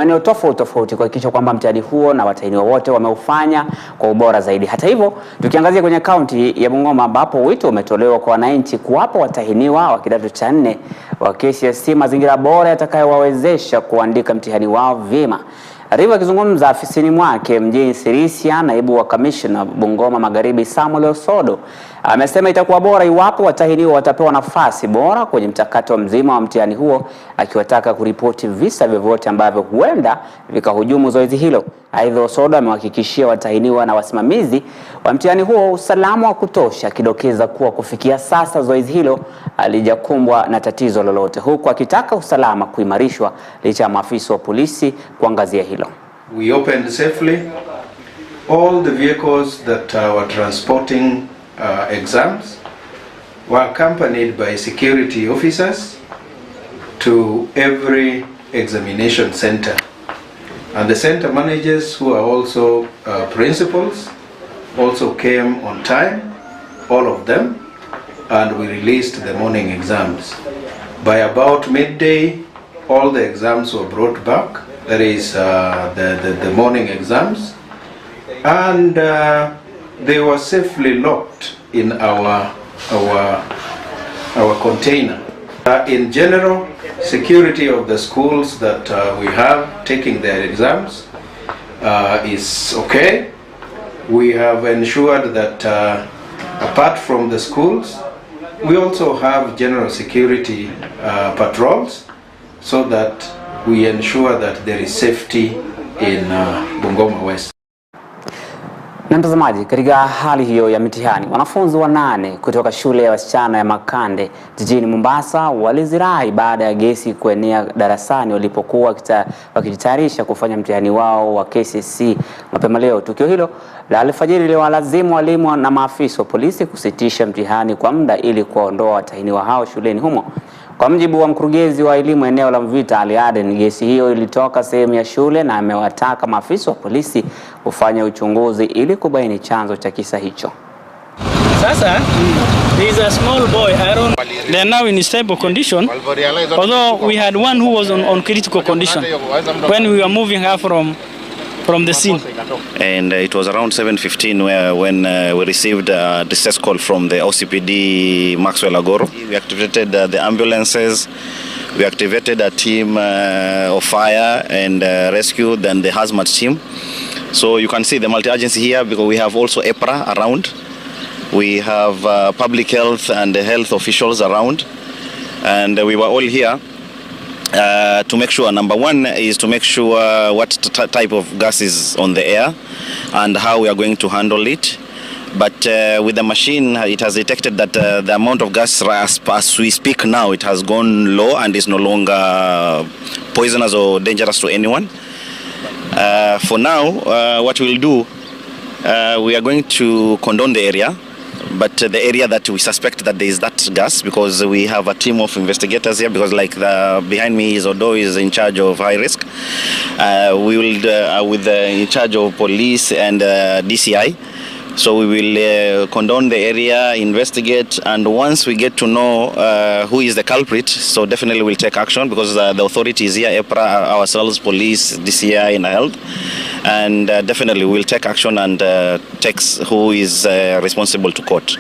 maeneo tofauti kuhakikisha kwamba mtihani huo na watahiniwa wote wameufanya kwa ubora zaidi. Hata hivyo, tukiangazia kwenye kaunti ya Bungoma ambapo wito umetolewa kwa wananchi kuwapa watahiniwa wa kidato cha 4 wa KCSE mazingira bora yatakayowawezesha kuandika mtihani wao vyema. Riva akizungumza afisini mwake mjini Sirisia, naibu wa kamishna Bungoma Magharibi Saamoja amesema itakuwa bora iwapo watahiniwa watapewa nafasi bora kwenye mchakato mzima wa mtihani huo, akiwataka kuripoti visa vyovyote ambavyo huenda vikahujumu zoezi hilo. Aidha, Osodo amewahakikishia watahiniwa na wasimamizi wa mtihani huo usalama wa kutosha, akidokeza kuwa kufikia sasa zoezi hilo halijakumbwa na tatizo lolote, huku akitaka usalama kuimarishwa licha ya maafisa wa polisi kuangazia hilo. We opened safely. All the vehicles that were transporting exams were accompanied by security officers to every examination center. And the center managers, who are also principals, also came on time, all of them, and we released the morning exams. By about midday, all the exams were brought back, that is the morning exams, and they were safely locked in our container. In general, security of the schools that we have taking their exams is okay. We have ensured that apart from the schools, we also have general security patrols so that we ensure that there is safety in Bungoma West. Na mtazamaji, katika hali hiyo ya mitihani, wanafunzi 8 kutoka shule ya wasichana ya Makande jijini Mombasa walizirai baada ya gesi kuenea darasani walipokuwa wakijitayarisha kufanya mtihani wao wa KCSE mapema leo. Tukio hilo la alfajiri liliwalazimu walimu na maafisa wa polisi kusitisha mtihani kwa muda ili kuwaondoa watahiniwa hao shuleni humo. Kwa mjibu wa mkurugenzi wa elimu eneo la Mvita Ali Aden, gesi hiyo ilitoka sehemu ya shule na amewataka maafisa wa polisi kufanya uchunguzi ili kubaini chanzo cha kisa hicho. Sasa, there is a small boy, Aaron. They are now in stable condition, although we had one who was on critical condition when we were moving her from the scene. And it was around 7:15 when we received a distress call from the OCPD Maxwell Agoro. We activated the ambulances, we activated a team of fire and rescue, then the hazmat team. So you can see the multi-agency here because we have also EPRA around. We have public health and health officials around, and we were all here to make sure, number one is to make sure what type of gas is on the air and how we are going to handle it. But with the machine, it has detected that the amount of gas as we speak now, it has gone low and is no longer poisonous or dangerous to anyone. For now, what we'll do, we are going to condone the area, but the area that we suspect that there is that gas, because we have a team of investigators here, because like behind me is Odo is in charge of high risk. We will with in charge of police and DCI. So we will condone the area, investigate, and once we get to know who is the culprit, so definitely we'll take action, because the authorities here, EPRA, ourselves, police, DCI, and health, and definitely we'll take action and take who is responsible to court.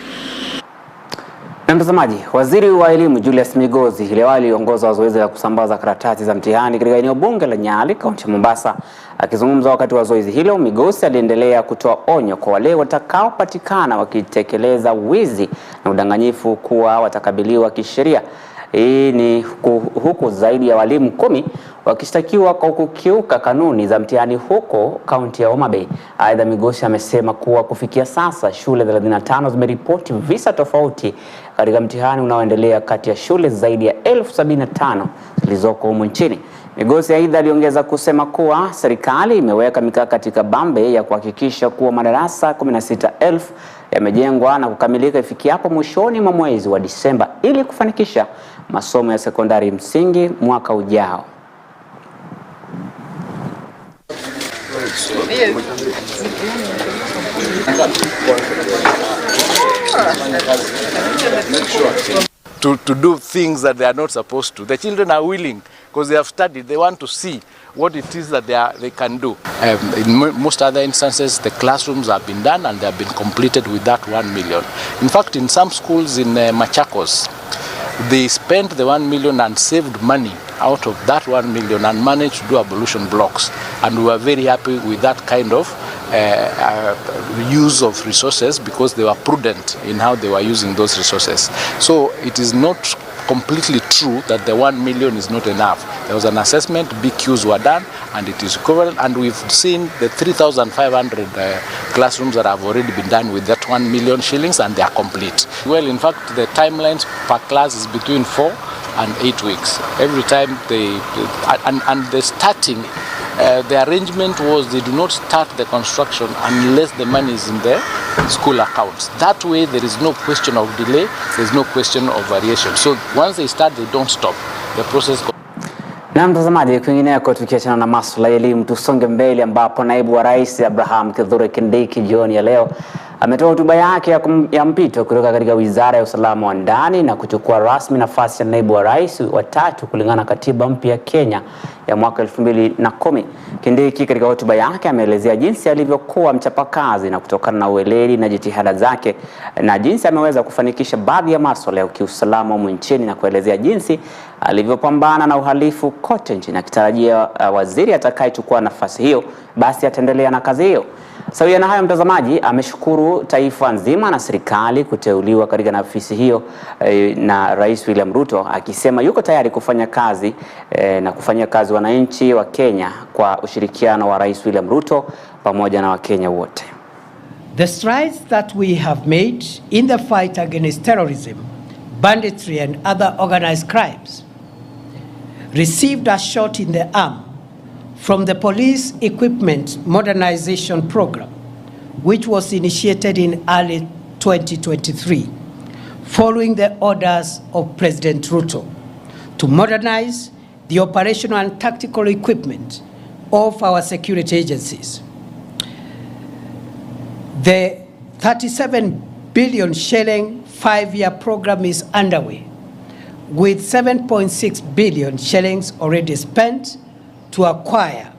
Na mtazamaji, waziri wa elimu Julius Migosi leo aliongoza zoezi la kusambaza karatasi za mtihani katika eneo bunge la Nyali, kaunti ya Mombasa. Akizungumza wakati wa zoezi hilo, Migosi aliendelea kutoa onyo kwa wale watakaopatikana wakitekeleza wizi na udanganyifu kuwa watakabiliwa kisheria. Hii ni huku zaidi ya walimu 10 wakishtakiwa kwa kukiuka kanuni za mtihani huko kaunti ya Homa Bay. Aidha, Migosi amesema kuwa kufikia sasa shule 35 zimeripoti visa tofauti katika mtihani unaoendelea kati ya shule zaidi ya 75,000 zilizoko humu nchini. Migosi aidha aliongeza kusema kuwa serikali imeweka mikakati kabambe ya kuhakikisha kuwa madarasa 16,000 yamejengwa na kukamilika ifikiapo mwishoni mwa mwezi wa Disemba ili kufanikisha masomo ya sekondari msingi mwaka ujao. To do things that they are not supposed to. The children are willing because they have studied. They want to see what it is that they can do. In most other instances, the classrooms have been done and they have been completed with that 1 million. In fact, in some schools in Machakos, they spent the 1 million and saved money out of that 1 million and managed to do ablution blocks. And we were very happy with that kind of use of resources because they were prudent in how they were using those resources. So it is not completely true that the 1 million is not enough. There was an assessment, BQs were done, and it is equivalent, and we've seen the 3,500 classrooms that have already been done with that 1 million shillings, and they are complete. Well, in fact, the timelines per class is between 4 and 8 weeks. Every time and the starting, the arrangement was they do not start the construction unless the money is in the school accounts. That way there is no question of delay, there is no question of variation. So once they start, they don't stop. The process goes. Na mtazamaji, kwingineko tukiachana na masuala ya elimu, tusonge mbele ambapo Naibu wa Rais Kindiki jioni ya leo ametoa hotuba yake ya mpito kutoka katika Wizara ya Usalama wa Ndani na kuchukua rasmi nafasi ya Naibu wa Rais wa 3 kulingana na katiba mpya ya Kenya ya mwaka 2010. Kindiki katika hotuba yake ameelezea jinsi alivyokuwa mchapakazi na kutokana na uweledi na jitihada zake na jinsi ameweza kufanikisha baadhi ya masuala ya kiusalama humu nchini na kuelezea jinsi alivyopambana na uhalifu kote nchini, akitarajia waziri atakayechukua nafasi hiyo basi ataendelea na kazi hiyo. Sawia na hayo mtazamaji, ameshukuru taifa nzima na serikali kuteuliwa katika nafasi hiyo na Rais William Ruto, akisema yuko tayari kufanya kazi na kufanyia kazi wananchi wa Kenya kwa ushirikiano wa Rais William Ruto pamoja na Wakenya wote. The strides that we have made in the fight against terrorism, banditry and other organized crimes received a shot in the arm from the Police Equipment Modernization Program, which was initiated in early 2023, following the orders of President Ruto to modernize the operational and tactical equipment of our security agencies. The 37 billion shilling 5-year program is underway, with 7.6 billion shillings already spent to acquire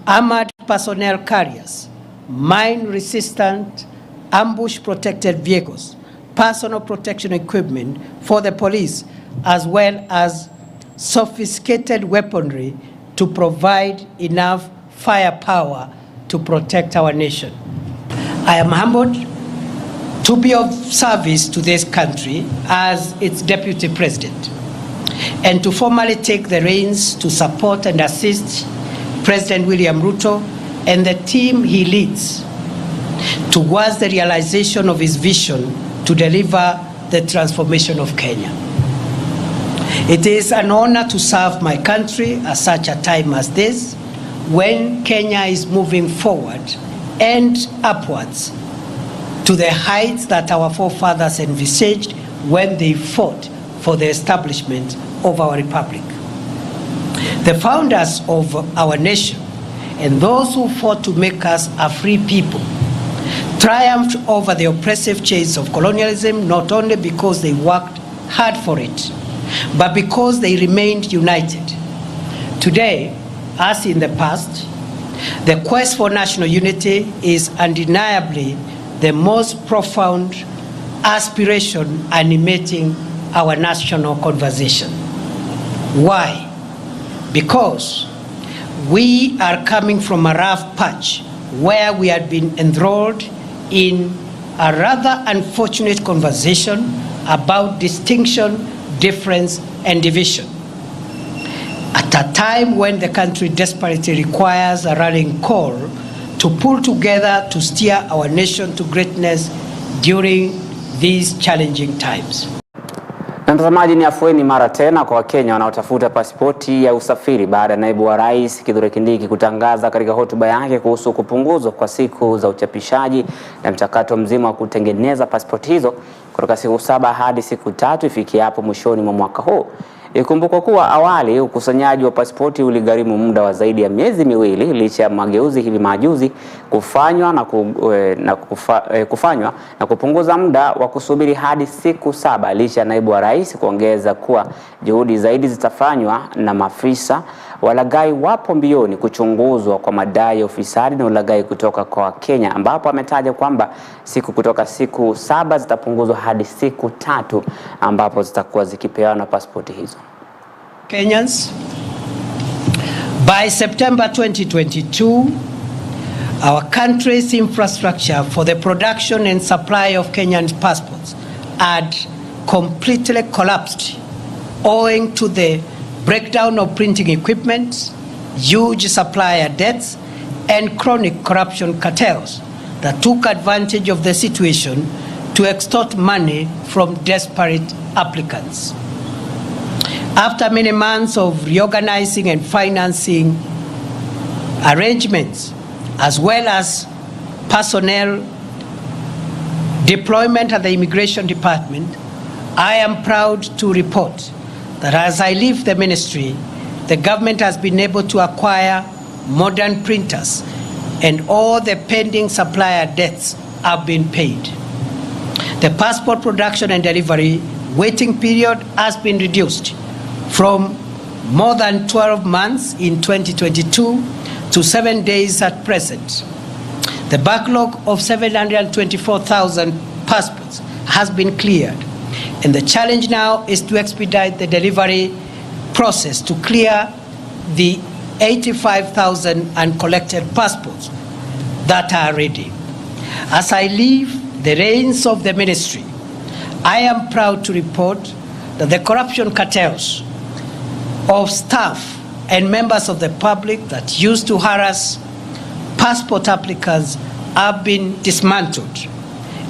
armored personnel carriers, mine-resistant, ambush-protected vehicles, personal protection equipment for the police, as well as sophisticated weaponry to provide enough firepower to protect our nation. I am humbled to be of service to this country as its Deputy President, and to formally take the reins to support and assist President William Ruto and the team he leads towards the realization of his vision to deliver the transformation of Kenya. It is an honor to serve my country at such a time as this, when Kenya is moving forward and upwards to the heights that our forefathers envisaged when they fought for the establishment of our republic. The founders of our nation and those who fought to make us a free people triumphed over the oppressive chains of colonialism, not only because they worked hard for it, but because they remained united. Today, as in the past, the quest for national unity is undeniably the most profound aspiration animating our national conversation. Why? Because we are coming from a rough patch where we had been enthralled in a rather unfortunate conversation about distinction, difference, and division. At a time when the country desperately requires a rallying call to pull together to steer our nation to greatness during these challenging times. Na mtazamaji, ni afueni mara tena kwa Wakenya wanaotafuta pasipoti ya usafiri baada ya Naibu wa Rais Kindiki kutangaza katika hotuba yake kuhusu kupunguzwa kwa siku za uchapishaji na mchakato mzima wa kutengeneza pasipoti hizo kutoka siku 7 hadi siku 3 ifikia hapo mwishoni mwa mwaka huu. Ikumbukwe kuwa awali ukusanyaji wa pasipoti uligharimu muda wa zaidi ya miezi miwili licha ya mageuzi hivi majuzi kufanywa na kupunguza muda wa kusubiri hadi siku 7 licha ya Naibu wa Rais kuongeza kuwa juhudi zaidi zitafanywa na maafisa walaghai wapo mbioni kuchunguzwa kwa madai ya ufisadi na ulaghai kutoka kwa Kenya, ambapo ametaja kwamba kutoka siku 7 zitapunguzwa hadi siku 3 ambapo zitakuwa zikipeana pasipoti hizo. Kenyans, by September 2022, our country's infrastructure for the production and supply of Kenyan passports had completely collapsed owing to the breakdown of printing equipment, huge supplier debts, and chronic corruption cartels that took advantage of the situation to extort money from desperate applicants. After many months of reorganizing and financing arrangements, as well as personnel deployment at the Immigration Department, I am proud to report that as I leave the ministry, the government has been able to acquire modern printers and all the pending supplier debts have been paid. The passport production and delivery waiting period has been reduced from more than 12 months in 2022 to 7 days at present. The backlog of 724,000 passports has been cleared, and the challenge now is to expedite the delivery process to clear the 85,000 uncollected passports that are ready. As I leave the reins of the ministry, I am proud to report that the corruption cartels of staff and members of the public that used to harass passport applicants have been dismantled,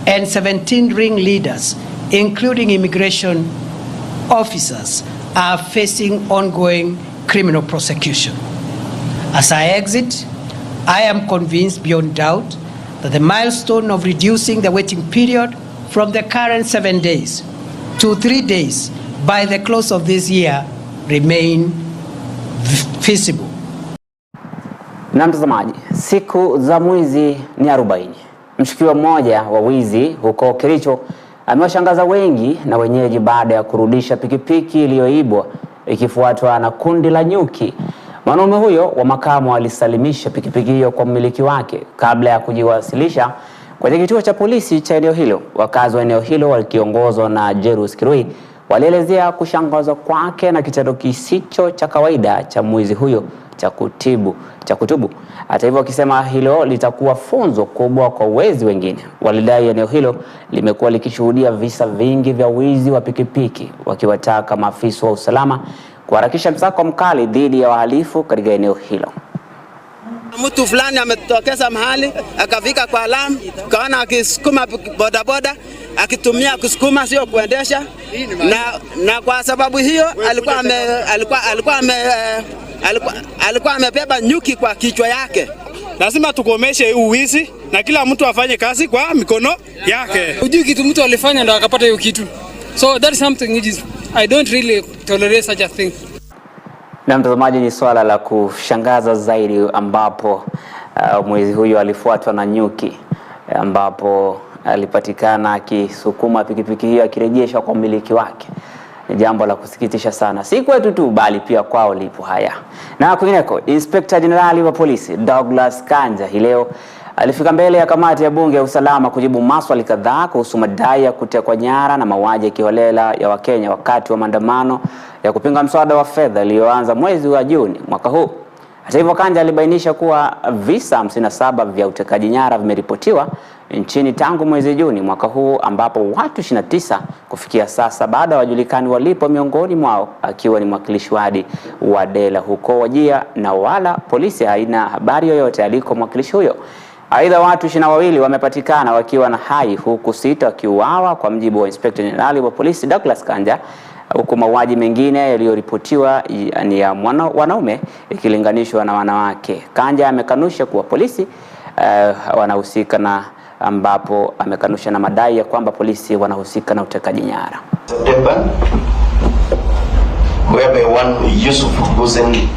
and 17 ringleaders, including immigration officers, are facing ongoing criminal prosecution. As I exit, I am convinced beyond doubt that the milestone of reducing the waiting period from the current 7 days to 3 days by the close of this year remain feasible. Na mtazamaji, siku za mwizi ni 40. Mshukiwa mmoja wa wizi huko Kericho amewashangaza wengi na wenyeji baada ya kurudisha pikipiki iliyoibwa ikifuatwa na kundi la nyuki. Mwanaume huyo wa makamo alisalimisha pikipiki hiyo kwa mmiliki wake kabla ya kujiwasilisha kwenye kituo cha polisi cha eneo hilo. Wakazi wa eneo hilo wakiongozwa na Jerus Kirui walielezea kushangazwa kwake na kitendo kisicho cha kawaida cha mwizi huyo cha kutubu. Hata hivyo wakisema hilo litakuwa funzo kubwa kwa wezi wengine. Walidai eneo hilo limekuwa likishuhudia visa vingi vya wizi wa pikipiki, wakiwataka maafisa wa usalama kuharakisha msako mkali dhidi ya wahalifu katika eneo hilo. Mtu fulani ametokeza mahali akafika kwa alarm, kaona akisukuma bodaboda akitumia kusukuma sio kuendesha, na kwa sababu hiyo alikuwa amebeba nyuki kwa kichwa yake. Lazima tukomeshe uwizi na kila mtu afanye kazi kwa mikono yake. Hujui kitu mtu alifanya ndo akapata hiyo kitu. So that is something which is I don't really tolerate such a thing. Na mtazamaji, ni swala la kushangaza zaidi ambapo mwizi huyo alifuatwa na nyuki, ambapo alipatikana akisukuma pikipiki hiyo akirejesha kwa mmiliki wake. Ni jambo la kusikitisha sana, si kwetu tu bali pia kwao lipo haya. Na kwingineko, Inspector General wa polisi Douglas Kanja hii leo alifika mbele ya kamati ya bunge ya usalama kujibu maswali kadhaa kuhusu madai ya kutekwa nyara na mauaji ya kiholela ya Wakenya wakati wa maandamano ya kupinga mswada wa fedha iliyoanza mwezi wa Juni mwaka huu. Hata hivyo, Kanja alibainisha kuwa visa 57 vya utekaji nyara vimeripotiwa nchini tangu mwezi Juni mwaka huu, ambapo watu 29 kufikia sasa bado hawajulikani walipo, miongoni mwao akiwa ni mwakilishi wadi wa Dela huko Wajia, na wala polisi haina habari yoyote aliko mwakilishi huyo. Aidha, watu 22 wamepatikana wakiwa na hai huku 6 wakiuawa kwa mjibu wa Inspector General wa polisi Douglas Kanja, huku mauaji mengine yaliyoripotiwa ni ya wanaume ikilinganishwa na wanawake. Kanja amekanusha kuwa polisi wanahusika na ambapo amekanusha na madai ya kwamba polisi wanahusika na utekaji nyara. whereby one Yusuf Hussein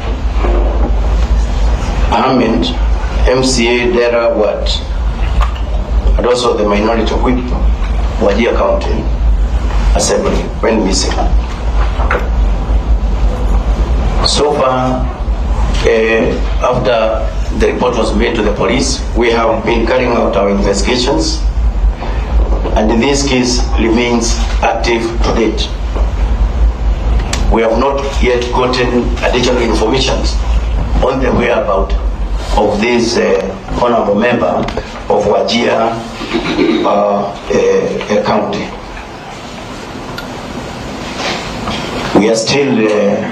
Ahmed, MCA Dera Ward, and also the minority whip, Wajir County Assembly, went missing. So far, after the report was made to the police, we have been carrying out our investigations, and in this case remains active to date. We have not yet gotten additional information on the whereabouts of this honorable member of Wajir County. We are still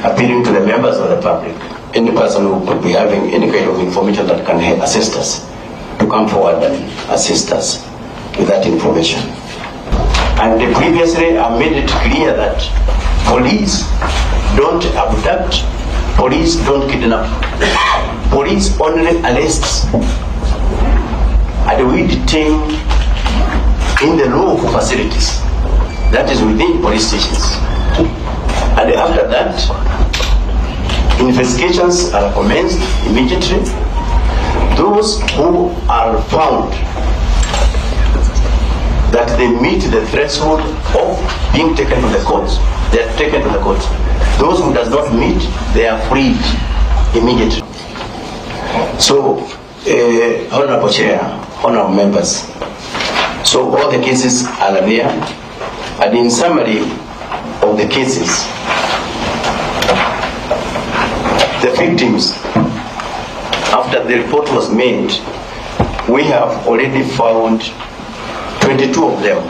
appealing to the members of the public, any person who could be having any kind of information that can assist us, to come forward and assist us with that information. And previously I made it clear that police don't abduct, police don't kidnap, police only arrests, and we detain in the lawful facilities, that is within police stations. And after that, investigations are commenced immediately. Those who are found that they meet the threshold of being taken to the courts, they are taken to the court. Those who does not meet, they are freed immediately. So, Honorable Chair, Honorable Members, so all the cases are there, and in summary of the cases, the victims, after the report was made, we have already found 22 of them.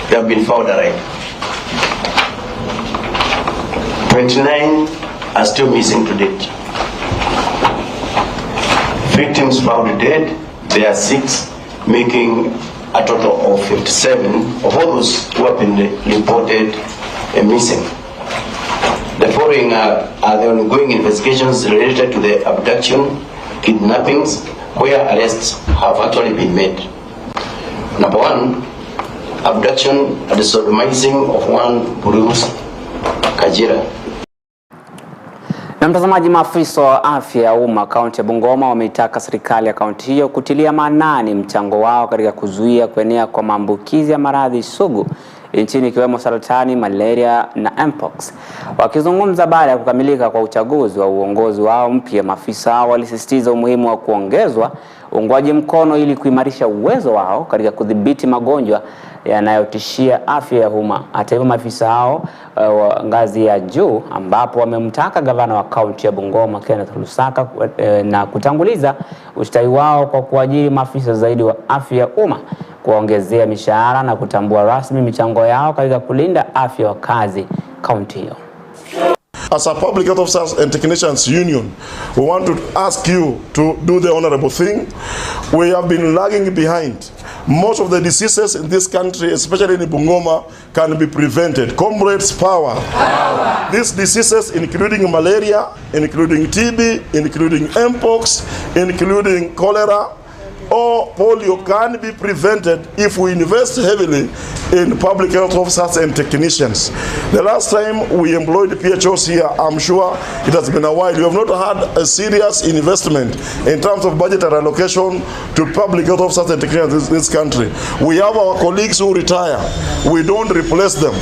They have been found alive. 29 are still missing to date. Victims found dead, there are 6, making a total of 57 of all those who have been reported missing. The following are the ongoing investigations related to the abduction, kidnappings, where arrests have actually been made. Number 1, abduction and sodomizing of one Bruce Kajira. Na mtazamaji, maafisa wa afya ya umma kaunti ya Bungoma wameitaka serikali ya kaunti hiyo kutilia maanani mchango wao katika kuzuia kuenea kwa maambukizi ya maradhi sugu nchini ikiwemo saratani, malaria na mpox. Wakizungumza baada ya kukamilika kwa uchaguzi wa uongozi wao mpya, maafisa hao walisisitiza umuhimu wa kuongezwa uungwaji mkono ili kuimarisha uwezo wao katika kudhibiti magonjwa yanayotishia afya ya umma. Hata hivyo, maafisa hao wa ngazi ya juu ambapo wamemtaka gavana wa kaunti ya Bungoma Kenneth Lusaka na kutanguliza ustawi wao kwa kuajiri maafisa zaidi wa afya ya umma, kuongezea mishahara na kutambua rasmi michango yao katika kulinda afya wa kazi kaunti hiyo. As a Public Health Officers and Technicians Union, we want to ask you to do the honorable thing. We have been lagging behind. Most of the diseases in this country, especially in Bungoma, can be prevented. Comrades, power. These diseases, including malaria, including TB, including mpox, including cholera, or polio, can be prevented if we invest heavily in public health officers and technicians. The last time we employed PHOs here, I'm sure it has been a while. We have not had a serious investment in terms of budgetary allocation to public health officers and technicians in this country. We have our colleagues who retire. We don't replace them.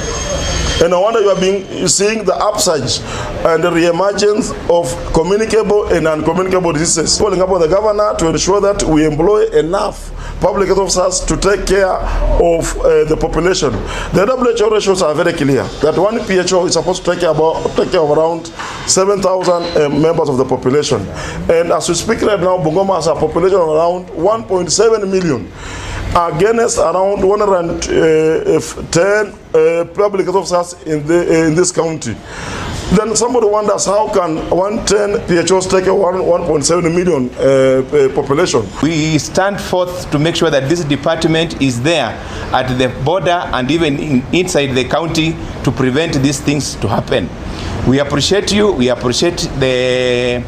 And I wonder you are seeing the upsurge and the re-emergence of communicable and uncommunicable diseases. Calling upon the governor to ensure that we employ enough public health officers to take care of the population. The WHO ratios are very clear that one PHO is supposed to take care of around 7,000 members of the population. And as we speak right now, Bungoma has a population of around 1.7 million. Against around 110 public health officers in this county. Then somebody wonders how can 110 PHOs take a 1.7 million population. We stand forth to make sure that this department is there at the border and even inside the county to prevent these things to happen. We appreciate you. We appreciate the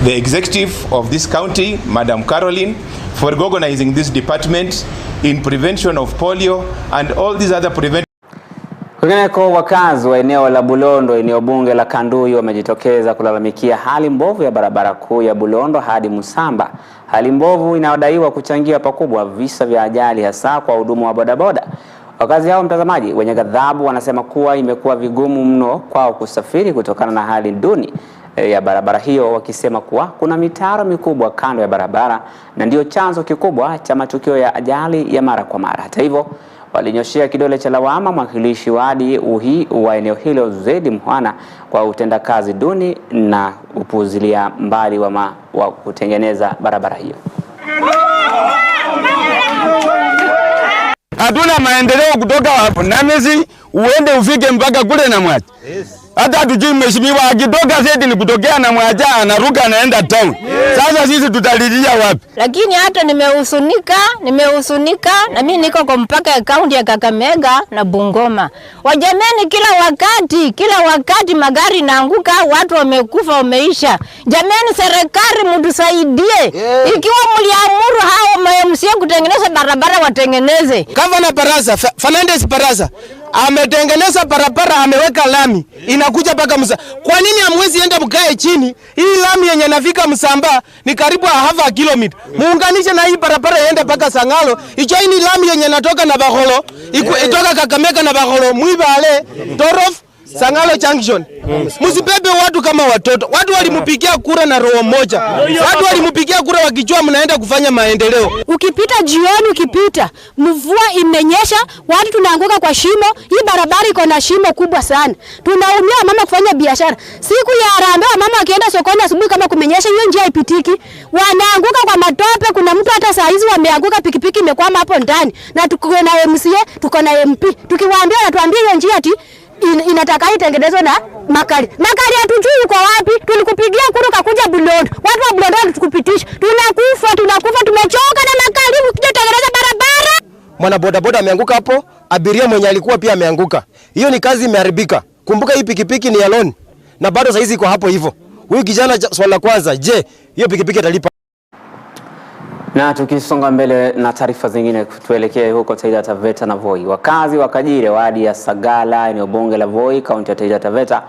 executive of this county, Madam Caroline, for organizing this department in prevention of polio and all these other prevention. Kwingineko, wakazi wa eneo la Bulondo, eneo bunge la Kanduyi, wamejitokeza kulalamikia hali mbovu ya barabara kuu ya Bulondo hadi Musamba. Hali mbovu inayodaiwa kuchangia pakubwa visa vya ajali, hasa kwa hudumu wa bodaboda. Wakazi hao, mtazamaji, wenye ghadhabu wanasema kuwa imekuwa vigumu mno kwao kusafiri kutokana na hali duni ya barabara hiyo, wakisema kuwa kuna mitaro mikubwa kando ya barabara na ndio chanzo kikubwa cha matukio ya ajali ya mara kwa mara. Hata hivyo, walinyoshia kidole cha lawama mwakilishi wadi wa eneo hilo Zedi Mhwana kwa utendakazi duni na upuuzilia mbali wa kutengeneza barabara hiyo. Hatuna maendeleo kutoka hapo Namisi uende ufike mpaka kule na Mwacha. Hata hatujui mheshimiwa akitoka Zedi ni kutokea na Mwacha anaruka anaenda town. Sasa sisi tutalilia wapi? Lakini hata nimehusunika na mimi niko kwa mpaka ya kaunti ya Kakamega na Bungoma. Wajameni, kila wakati magari naanguka, watu wamekufa, wameisha. Jameni, serikali mtusaidie. Ikiwa mliamuru hao MMC kutengeneza barabara, watengeneze. Gavana Baraza, Fernandez Baraza ametengeneza barabara, ameweka lami inakuja paka Musamba. Kwa nini hamwezi enda mkae chini? Hii lami yenye nafika Musamba ni karibu half a kilometer. Muunganishe na hii barabara iende paka Sangalo. Ijoini lami yenye natoka na Baholo, itoka Kakamega na Baholo, Mwibale, Torof, Sangalo Junction. Msibebe watu kama watoto. Watu walimupigia kura na roho moja. Watu walimupigia kura wakijua mnaenda kufanya maendeleo. Ukipita jioni, ukipita mvua imenyesha, watu tunaanguka kwa shimo. Hii barabara iko na shimo kubwa sana. Tunaumia mama kufanya biashara. Siku ya Harambee mama akienda sokoni asubuhi kama kumenyesha, hiyo njia haipitiki. Wanaanguka kwa matope. Kuna mtu hata saa hizi wameanguka, pikipiki imekwama hapo ndani. Na tuko na MCA, tuko na MP. Tukiwaambia anatuambia hiyo njia ati inataka itengenezwe na makali. Makali hatujui kwa wapi. Tulikupigia kura kakuja Bulondo. Watu wa Bulondo walitukupitisha. Tunakufa, tumechoka na makali ukitengeneza barabara. Mwana bodaboda ameanguka hapo, abiria mwenye alikuwa pia ameanguka. Hiyo ni kazi imeharibika. Kumbuka hii pikipiki ni alone na bado saizi iko hapo hivyo. Huyu kijana, swala kwanza, je, hiyo pikipiki italipa? Na tukisonga mbele na taarifa zingine, tuelekee huko Taita Taveta na Voi. Wakazi wa Kajire wadi ya Sagala, eneo bunge la Voi, kaunti ya Taita Taveta,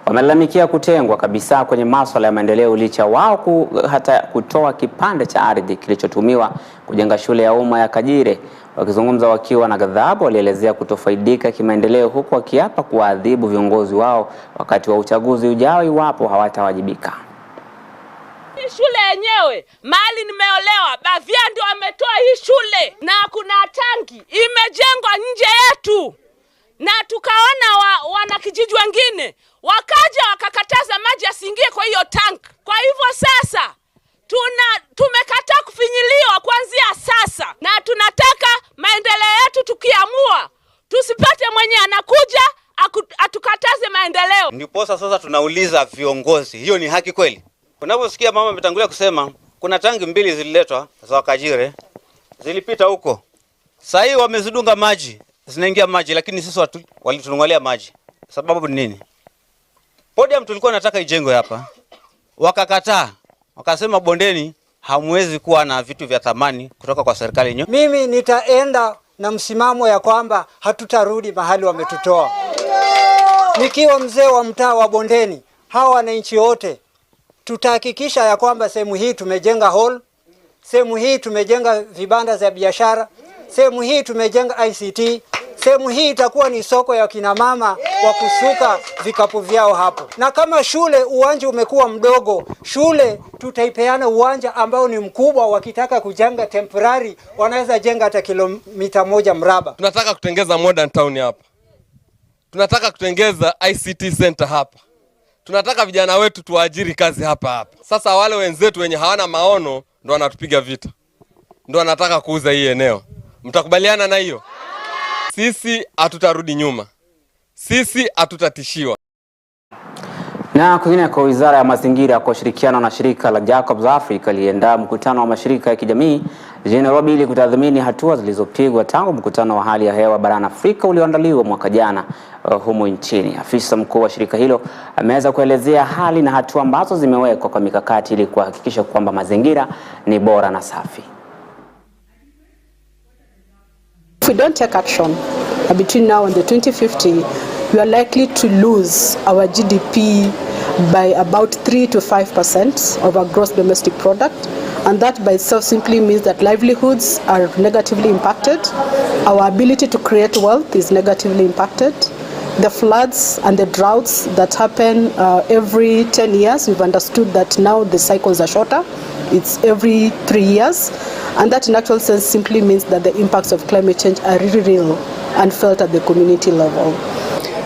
wamelalamikia kutengwa kabisa kwenye masuala ya maendeleo, licha wao hata kutoa kipande cha ardhi kilichotumiwa kujenga shule ya umma ya Kajire. Wakizungumza wakiwa na ghadhabu, walielezea kutofaidika kimaendeleo, huku wakiapa kuadhibu viongozi wao wakati wa uchaguzi ujao iwapo hawatawajibika. Shule yenyewe mahali nimeolewa, Bavia ndio ametoa hii shule, na kuna tanki imejengwa nje yetu, na tukaona wana kijiji wengine wakaja wakakataza maji asiingie kwa hiyo tank. Kwa hivyo sasa tumekataa kufinyiliwa kuanzia sasa, na tunataka maendeleo yetu, tukiamua tusipate mwenye anakuja atukataze maendeleo. Ndipo sasa tunauliza viongozi, hiyo ni haki kweli? Unaposikia mama ametangulia kusema kuna tangi mbili zililetwa za Kajire, zilipita huko. Sasa hii wamezidunga maji, zinaingia maji, lakini sisi walitunungalia maji. Sababu ni nini? Podium tulikuwa nataka ijengwe hapa, wakakataa. Wakasema bondeni hamwezi kuwa na vitu vya thamani kutoka kwa serikali yenyewe. Mimi nitaenda na msimamo ya kwamba hatutarudi mahali wametutoa. Nikiwa mzee wa mtaa wa Bondeni, hawa wananchi wote tutahakikisha ya kwamba sehemu hii tumejenga hall, sehemu hii tumejenga vibanda za biashara, sehemu hii tumejenga ICT, sehemu hii itakuwa ni soko ya kina mama wa kusuka vikapu vyao hapo. Na kama shule uwanja umekuwa mdogo, shule tutaipeana uwanja ambao ni mkubwa, wakitaka kujenga temporary wanaweza jenga hata kilomita 1 mraba. Tunataka kutengeza modern town hapa. Tunataka kutengeza ICT center hapa. Tunataka vijana wetu tuajiri kazi hapa. Sasa wale wenzetu wenye hawana maono ndo wanatupiga vita. Ndo wanataka kuuza hii eneo. Mtakubaliana na hiyo? Sisi hatutarudi nyuma. Sisi hatutatishiwa. Na kwingine, kwa Wizara ya Mazingira kwa ushirikiano na shirika la Jacobs Africa iliandaa mkutano wa mashirika ya kijamii jijini Nairobi ili kutathmini hatua zilizopigwa tangu mkutano wa hali ya hewa barani Afrika ulioandaliwa mwaka jana humu nchini. Afisa mkuu wa shirika hilo ameweza kuelezea hali na hatua ambazo zimewekwa kwa mikakati ili kuhakikisha kwamba mazingira ni bora na safi. If we don't take action, between now and the 2050, we are likely to lose our GDP by about 3 to 5% of our gross domestic product. And that by itself simply means that livelihoods are negatively impacted. Our ability to create wealth is negatively impacted. The floods and the droughts that happen every 10 years, we've understood that now the cycles are shorter. It's every 3 years. And that in actual sense simply means that the impacts of climate change are really real and felt at the community level.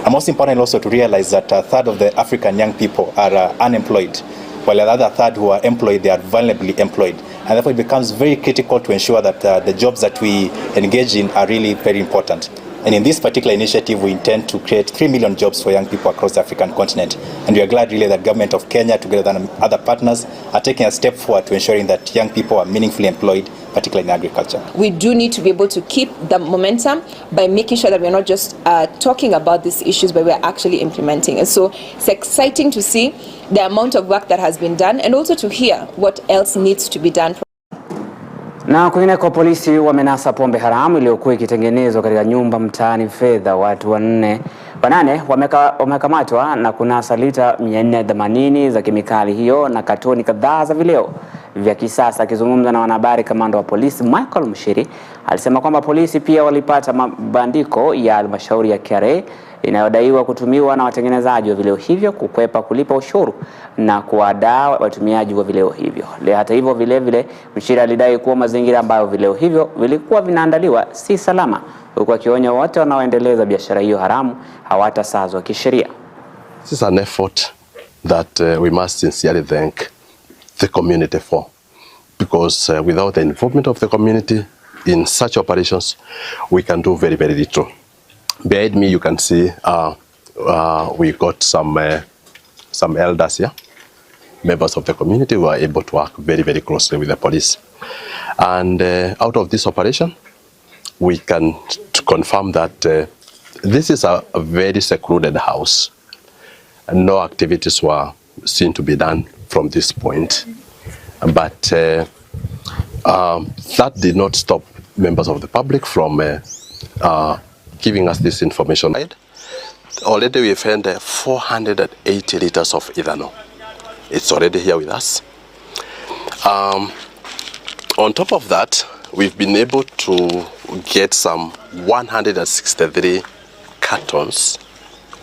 And most important also to realize that a third of the African young people are unemployed, while the other third who are employed, they are vulnerably employed. And therefore it becomes very critical to ensure that the jobs that we engage in are really very important. And in this particular initiative, we intend to create 3 million jobs for young people across the African continent. And we are glad really that government of Kenya, together with other partners, are taking a step forward to ensuring that young people are meaningfully employed, particularly in agriculture. We do need to be able to keep the momentum by making sure that we're not just talking about these issues, but we're actually implementing. And so it's exciting to see the amount of work that has been done and also to hear what else needs to be done. Na kwingineko, polisi wamenasa pombe haramu iliyokuwa ikitengenezwa katika nyumba mtaani Fedha. Watu wanane wamekamatwa na kunasa lita 480 za kemikali hiyo na katoni kadhaa za vileo vya kisasa. Akizungumza na wanahabari, kamanda wa polisi Michael Mshiri alisema kwamba polisi pia walipata mabandiko ya halmashauri ya KRA inayodaiwa kutumiwa na watengenezaji wa vileo hivyo kukwepa kulipa ushuru na kuwadaa watumiaji wa vileo hivyo. Hata hivyo, vile Mshiri alidai kuwa mazingira ambayo vileo hivyo vilikuwa vinaandaliwa si salama, huku akionya wote wanaoendeleza biashara hiyo haramu hawatasazwa kisheria. This is an effort that we must sincerely thank the community for, because without the involvement of the community in such operations, we can do very, very little. Behind me, you can see we got some elders here, members of the community who are able to work very, very closely with the police. And out of this operation, we can confirm that this is a very secluded house. No activities were seen to be done from this point. But that did not stop members of the public from giving us this information. Already we've found 480 liters of ethanol. It's already here with us. On top of that, we've been able to get some 163 cartons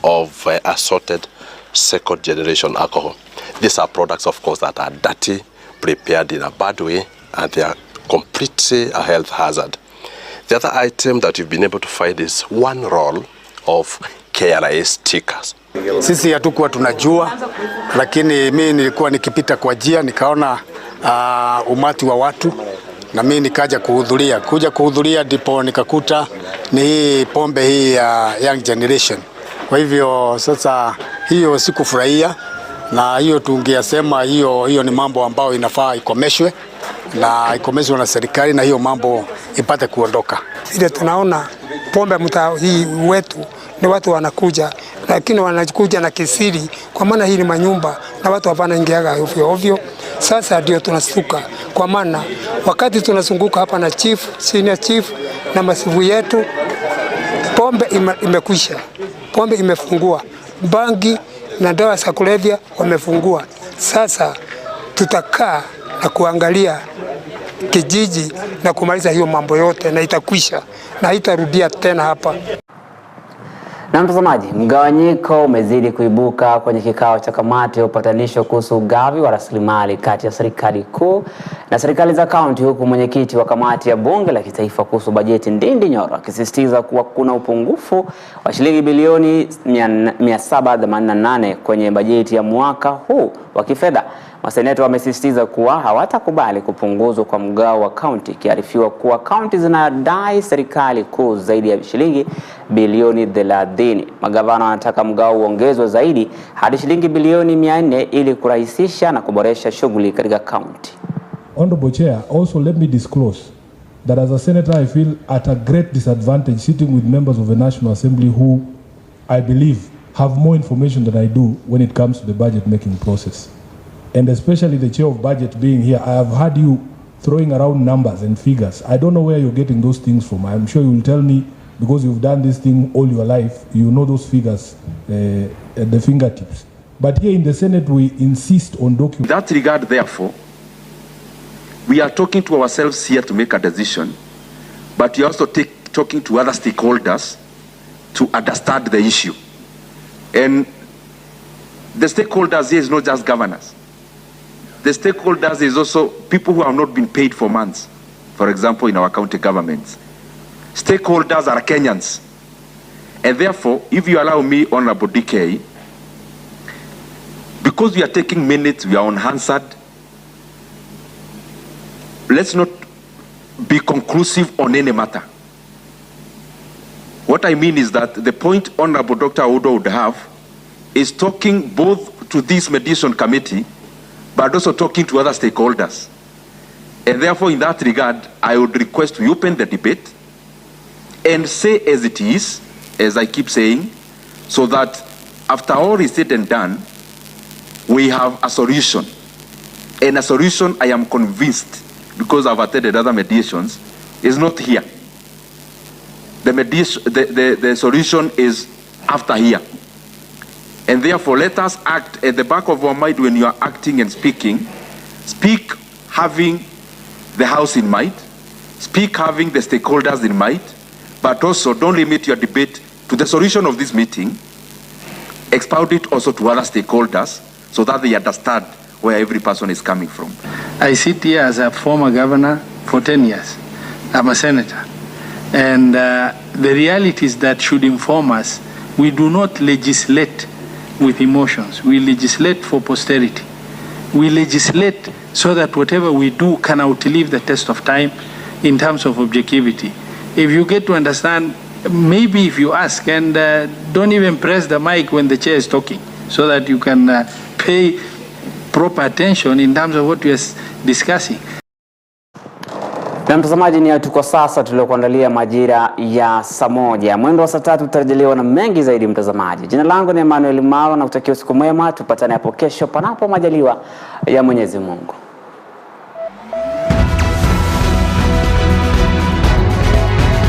of assorted second generation alcohol. These are products, of course, that are dirty, prepared in a bad way, and they are completely a health hazard. The other item that we've been able to find is 1 roll of KRA stickers. Sisi hatukuwa tunajua, lakini mimi nilikuwa nikipita kwa njia nikaona umati wa watu na mimi nikaja kuhudhuria. Kuja kuhudhuria ndipo nikakuta ni hii pombe hii ya young generation. Kwa hivyo sasa hiyo sikufurahia, na hiyo tungeasema hiyo ni mambo ambayo inafaa ikomeshwe na ikomeshwe na serikali, na hiyo mambo ipate kuondoka. Ile tunaona pombe mtaa hii wetu ni watu wanakuja, lakini wanakuja na kisiri, kwa maana hii ni manyumba na watu hapana ingiaga ovyo ovyo. Sasa ndio tunasuka, kwa maana wakati tunazunguka hapa na chief, senior chief na masifu yetu, pombe imekwisha, pombe imefungua, bangi na dawa za kulevya wamefungua. Sasa tutakaa na kuangalia kijiji na kumaliza hiyo mambo yote, na itakwisha na haitarudia tena hapa. Na mtazamaji, mgawanyiko umezidi kuibuka kwenye kikao cha kamati ya upatanisho kuhusu ugavi wa rasilimali kati ya serikali kuu na serikali za kaunti, huku mwenyekiti wa kamati ya bunge la kitaifa kuhusu bajeti Ndindi Nyoro akisisitiza kuwa kuna upungufu wa shilingi bilioni 788 kwenye bajeti ya mwaka huu wa kifedha. Maseneta wamesisitiza kuwa hawatakubali kupunguzwa kwa mgao wa kaunti, ikiarifiwa kuwa kaunti zinadai serikali kuu zaidi ya shilingi bilioni 30. Magavana wanataka mgao uongezwe zaidi hadi shilingi bilioni 400 ili kurahisisha na kuboresha shughuli katika kaunti. Honorable Chair, also let me disclose that as a senator I feel at a great disadvantage sitting with members of the National Assembly who I believe have more information than I do when it comes to the budget making process. And especially the chair of budget being here, I have heard you throwing around numbers and figures. I don't know where you're getting those things from. I'm sure you will tell me because you've done this thing all your life, you know those figures at the fingertips. But here in the Senate, we insist on documents. In that regard, therefore, we are talking to ourselves here to make a decision, but we are also talking to other stakeholders to understand the issue. And the stakeholders here is not just governors. The stakeholders is also people who have not been paid for months, for example, in our county governments. Stakeholders are Kenyans. And therefore, if you allow me, Honorable DK, because we are taking minutes, we are on Hansard, let's not be conclusive on any matter. What I mean is that the point Honorable Dr. Odo would have is talking both to this mediation committee, but also talking to other stakeholders. And therefore, in that regard, I would request we open the debate and say as it is, as I keep saying, so that after all is said and done, we have a solution. And a solution, I am convinced, because I've attended other mediations, is not here. The solution is after here. And therefore, let us act at the back of our mind when you are acting and speaking. Speak having the House in mind. Speak having the stakeholders in mind. But also, don't limit your debate to the solution of this meeting. Expound it also to other stakeholders so that they understand where every person is coming from. I sit here as a former governor for 10 years. I'm a senator. And the realities that should inform us, we do not legislate with emotions. We legislate for posterity. We legislate so that whatever we do can outlive the test of time in terms of objectivity. If you get to understand, maybe if you ask, and don't even press the mic when the chair is talking, so that you can pay proper attention in terms of what we are discussing. Na mtazamaji, ni hayo kwa sasa tuliokuandalia majira ya Saamoja. Mwendo wa saa 3 tutarejelewa na mengi zaidi mtazamaji. Jina langu ni Emmanuel Maro na kutakia usiku mwema, tupatane hapo kesho panapo majaliwa ya Mwenyezi Mungu.